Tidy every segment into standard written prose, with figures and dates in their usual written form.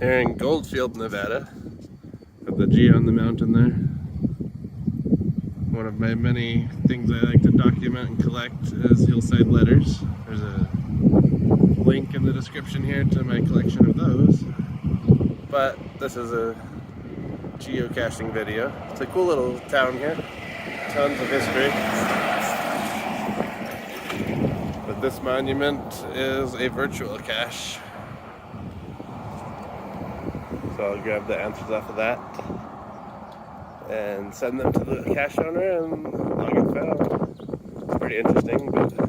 Here in Goldfield, Nevada, with the G on the mountain there. One of my many things I like to document and collect is hillside letters. There's a link in the description here to my collection of those. But this is a geocaching video. It's a cool little town here. Tons of history. But this monument is a virtual cache. So I'll grab the answers off of that and send them to the cache owner and I'll get found. It's pretty interesting, but I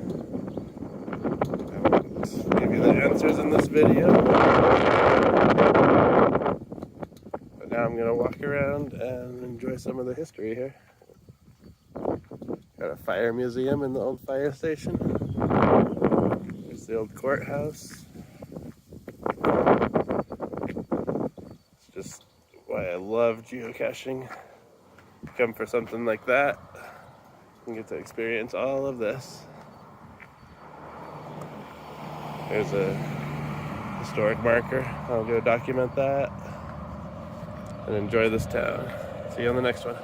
won't give you the answers in this video. But now I'm going to walk around and enjoy some of the history here. Got a fire museum in the old fire station. There's the old courthouse. Just why I love geocaching. Come for something like that and get to experience all of this. There's a historic marker. I'll go document that and enjoy this town. See you on the next one.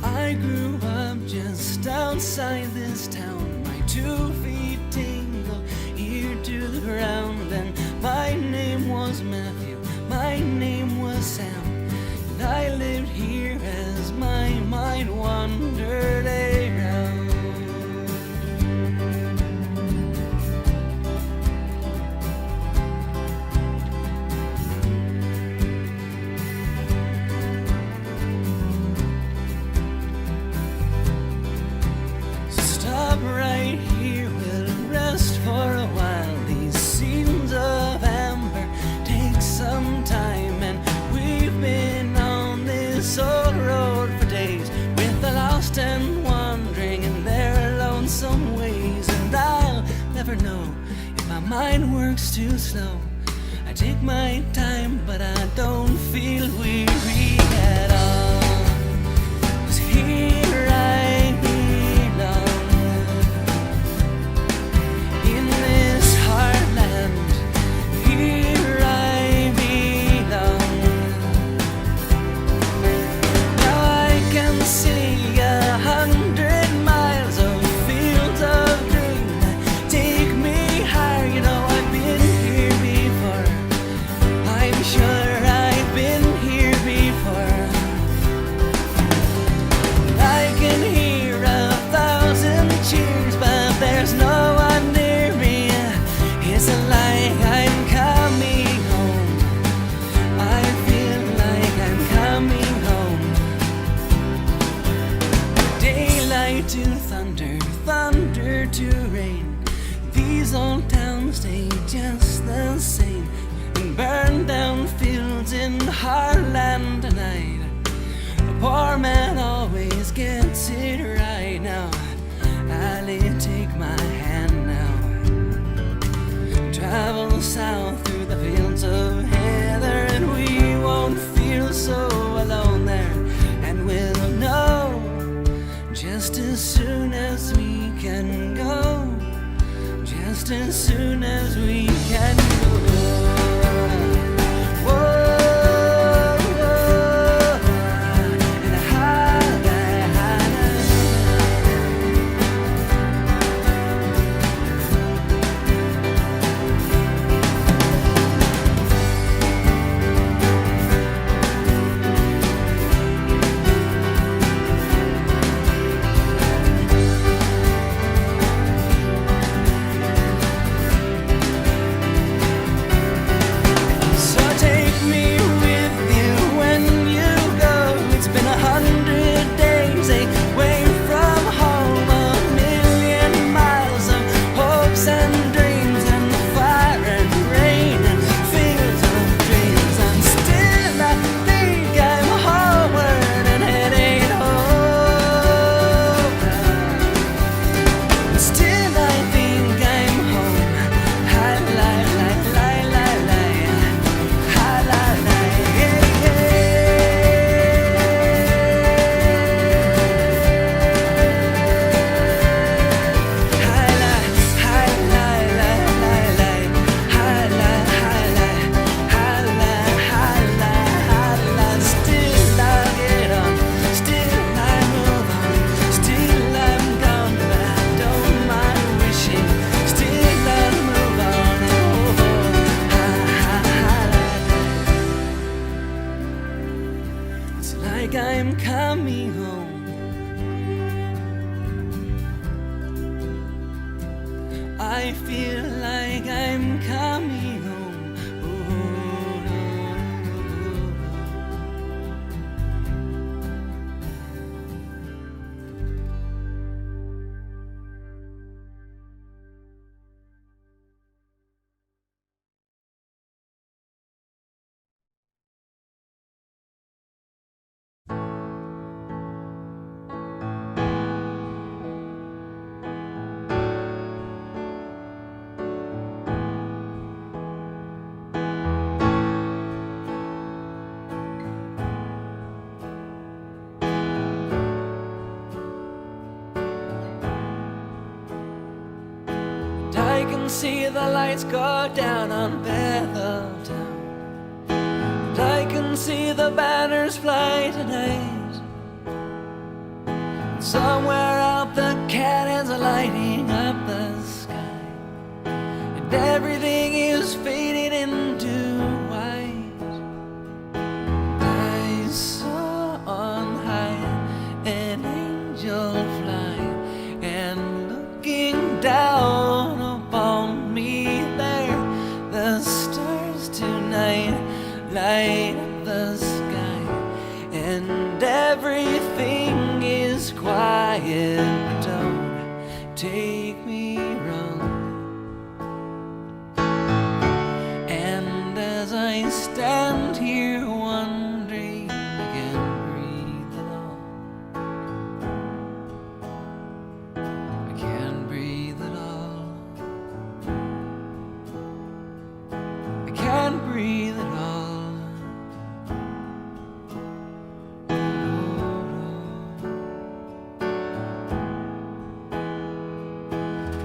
I grew up just outside this town. My 2 feet tingle ear to the ground. And my name was Matthew, my name was Sam. And I lived here as my mind wandered around. Right here, we'll rest for a while. These scenes of amber take some time, and we've been on this old road for days, with the lost and wandering in their lonesome ways. And I'll never know if my mind works too slow. I take my time, but I don't feel weary at all. 'Cause here I belong. To thunder, thunder to rain. These old towns stay just the same, and burn down fields in Heartland tonight. A poor man always gets it right now. Ali, take my hand now. Travel south through the fields of heather, and we won't feel so alone there. And we'll know just as soon as we can go, just as soon as we can go. like I'm coming home. I feel like I'm coming home. Oh, no. I can see the lights go down on Bethel Town, and I can see the banners fly tonight. And somewhere out the cannons are lighting up the sky, and everything is fading into white. I saw on high an angel fly, and looking down upon me there, the stars tonight light up the sky, and everything is quiet. But don't take me wrong. And as I stand here wondering, I can't breathe at all. I can't breathe at all. I can't breathe at all.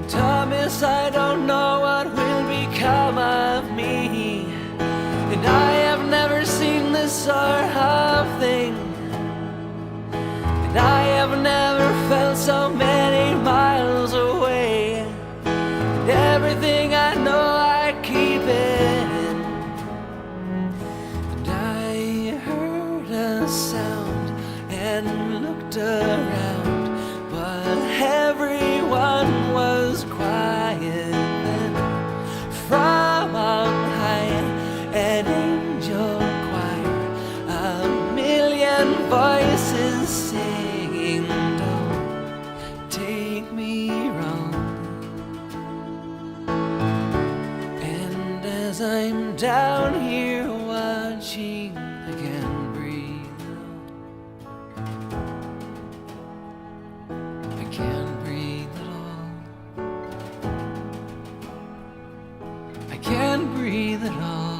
Thomas, I don't know what will become of me, and I have never seen this sort of thing, and I have never felt so many miles away, and everything I know I keep it in. And I heard a sound and looked around, but everyone was quiet then. From on high, an angel choir, a million voices singing. Don't take me wrong. And as I'm down here watching, I can't breathe. I can't breathe at all. I can't breathe at all.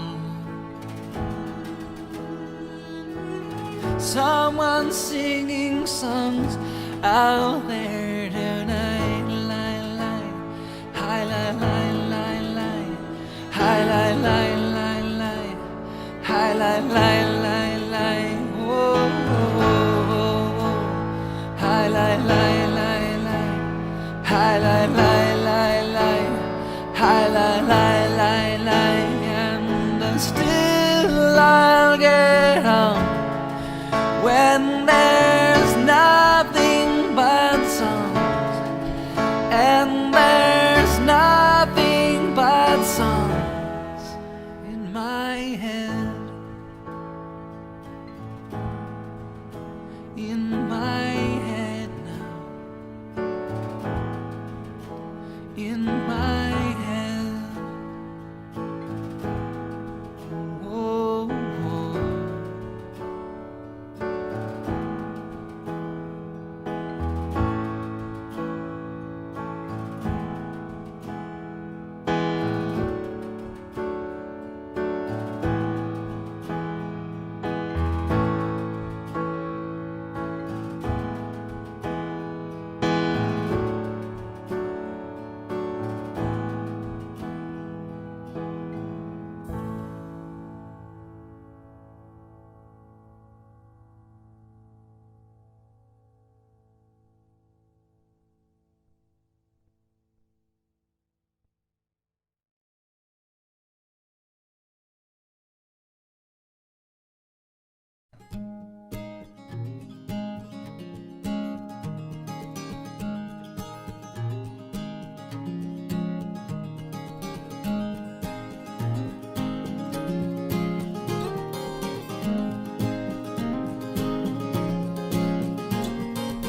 Someone singing songs out there tonight. Lie, lie, hi, lie, lie, lie, lie, hi, lie, lie, lie, lie, hi, lie, lie, lie, lie. Whoa, whoa, whoa, whoa. Hi, lie, lie, lie, lie, hi, lie, lie, lie, lie, hi, lie, lie, lie, lie. And still I'll get on when there's nothing but songs, and there's nothing but songs in my head, in my head now, in my head. Whoa, whoa.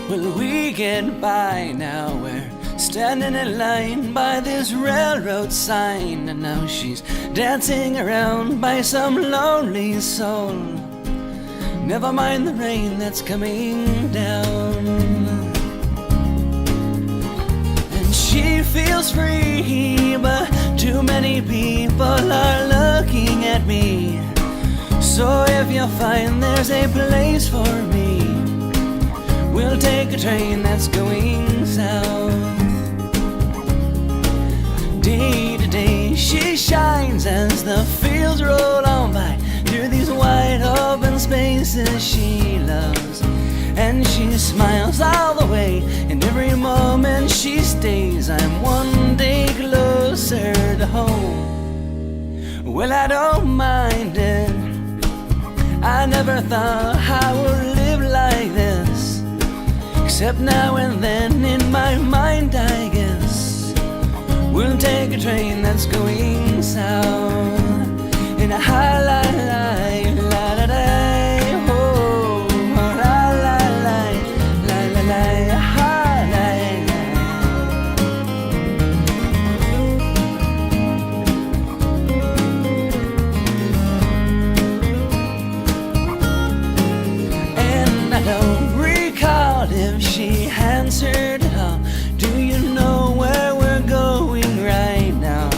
Will we get by now? We're standing in line by this railroad sign, and now she's dancing around by some lonely soul. Never mind the rain that's coming down. And she feels free, but too many people are looking at me. So if you find there's a place for me, we'll take a train that's going south. Day to day she shines as the fields roll on by through these wide open spaces she loves. And she smiles all the way, and every moment she stays, I'm one day closer to home. Well, I don't mind it. I never thought I would live like this, except now and then in my mind, I guess. We'll take a train that's going south. In a high la la la la la, oh, la la la la la la, high la la. And I don't recall if she answered at all. Do you know where we're going right now?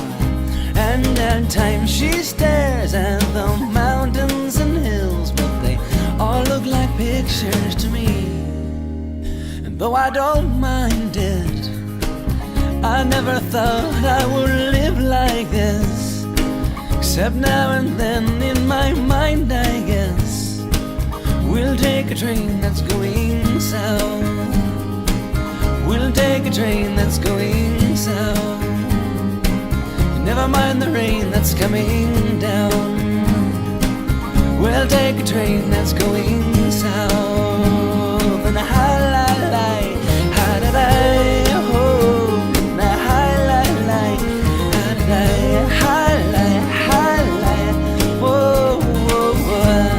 And at times she stares at the mountains and hills, but they all look like pictures to me. And though I don't mind it, I never thought I would live like this, except now and then in my mind, I guess. We'll take a train that's going south. We'll take a train that's going south. Never mind the rain that's coming down. We'll take a train that's going south. And a high la la, high la la, oh, and a high la la, high la, high la, high la, whoa, whoa, whoa.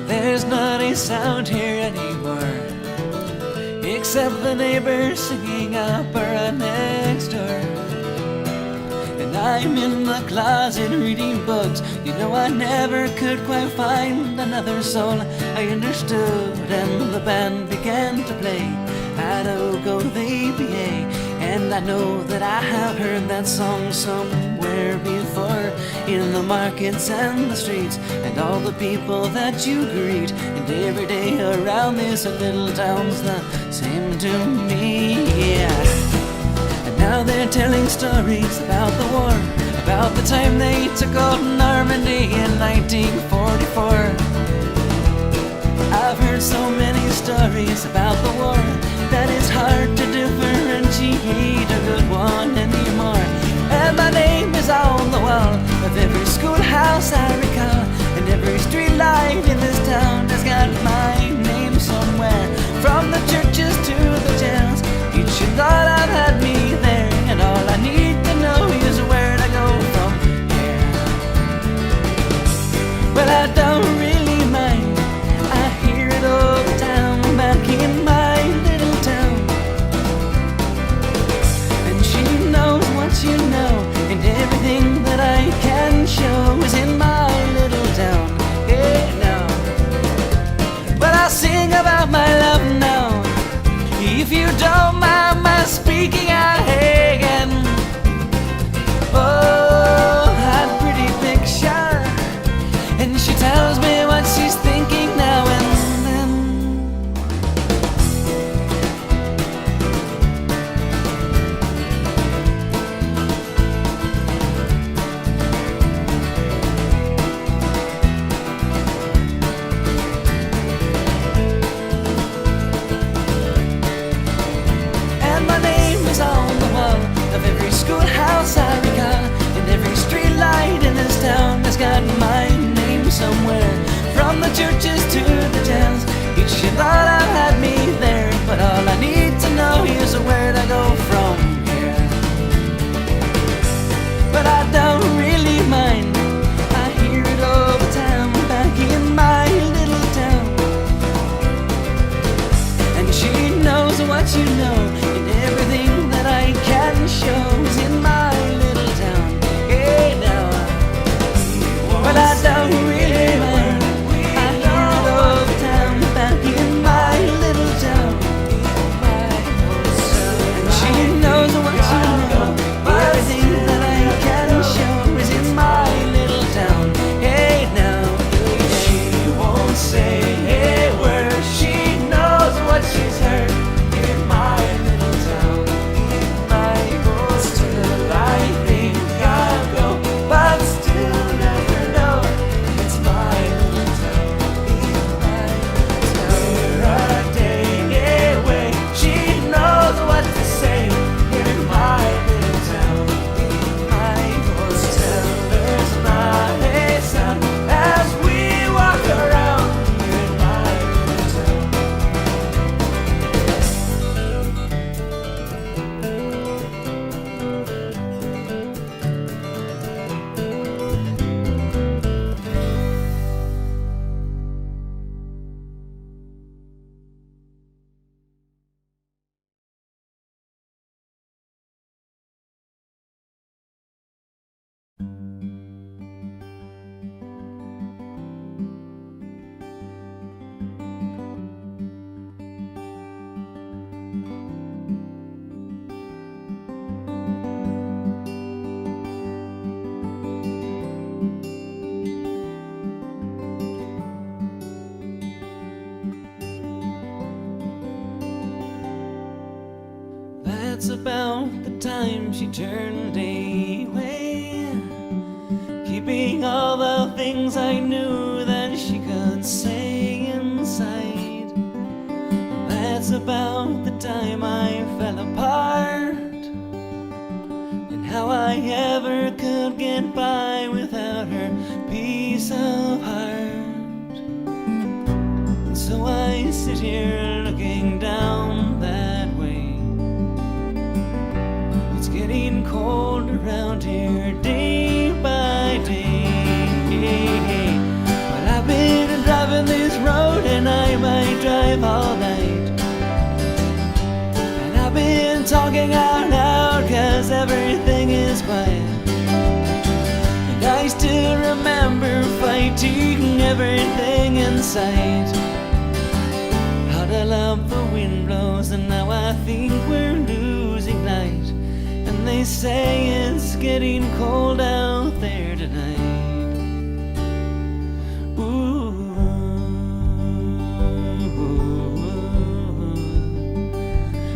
There's not a sound here anymore, except the neighbors singing opera next door. And I'm in the closet reading books. You know, I never could quite find another soul I understood. And the band began to play I'd Go the BA. And I know that I have heard that song somewhere before, in the markets and the streets, and all the people that you greet. And every day around this little town's the same to me, yeah. And now they're telling stories about the war, about the time they took on Normandy in 1944. I've heard so many stories about the war that it's hard to differentiate a good one anymore. And my name is on the wall of every schoolhouse I recall, and every every street light in this town has got my name somewhere. From the churches to the jails, each and all have had me there. And all I need to know is where to go from here. Well, I don't really mind, I hear it all the time back in my little town. And she knows what you know, and everything that I can show is in my little town. Hey now, but I'll sing about my love now, if you don't mind my speaking out again. Oh, that pretty picture, and she tells me what she's thinking now and then. And my name is on the wall of every schoolhouse I recall, and every street light in this town has got my name somewhere. From the churches to the jails, each she thought I've had me there. But all I need to know is where to go from here. But I don't really mind, I hear it all the time back in my little town. And she knows what you know, and everything that I can show is in my little town. Hey now, but I don't really mind, I hear it all the time back in my little town. And she knows what you know, everything that I can show is in my little town. Hey now, she won't say a word, she knows what she's heard in my little town. My voice till I think I'll go, but still never know it's my little town. We're a day away, she knows what to say in my little town. My voice till there's not a sound as we walk around in my little town. That's about the time she turned away, keeping all the things I knew that she could say inside. That's about the time I fell apart, and how I ever could get by without her peace of heart. And so I sit here looking down that way. It's getting cold around here day by day. But I've been driving this road and I might drive all night. And I've been talking out loud 'cause everything is quiet. And I still remember fighting everything in sight. How the love the wind blows, and now I think we're losing light. And they say it's getting cold out there tonight. Ooh,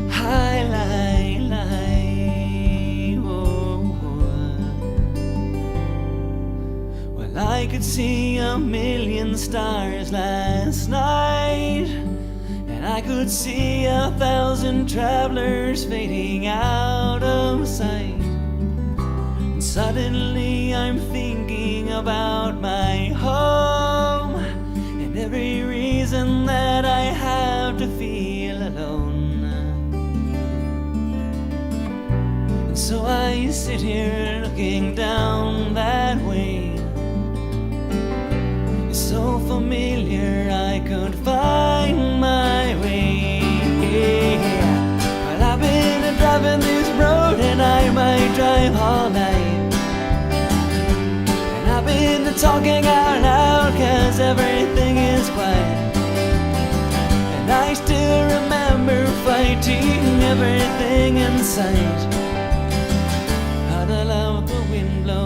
hi, lie, lie, oh. Well, I could see a million stars last night, and I could see 1,000 travelers fading out of sight. And suddenly I'm thinking about my home. So I sit here looking down that way. It's so familiar I could find my way. Well, I've been driving this road and I might drive all night. And I've been talking out loud 'cause everything is quiet. And I still remember fighting everything in sight.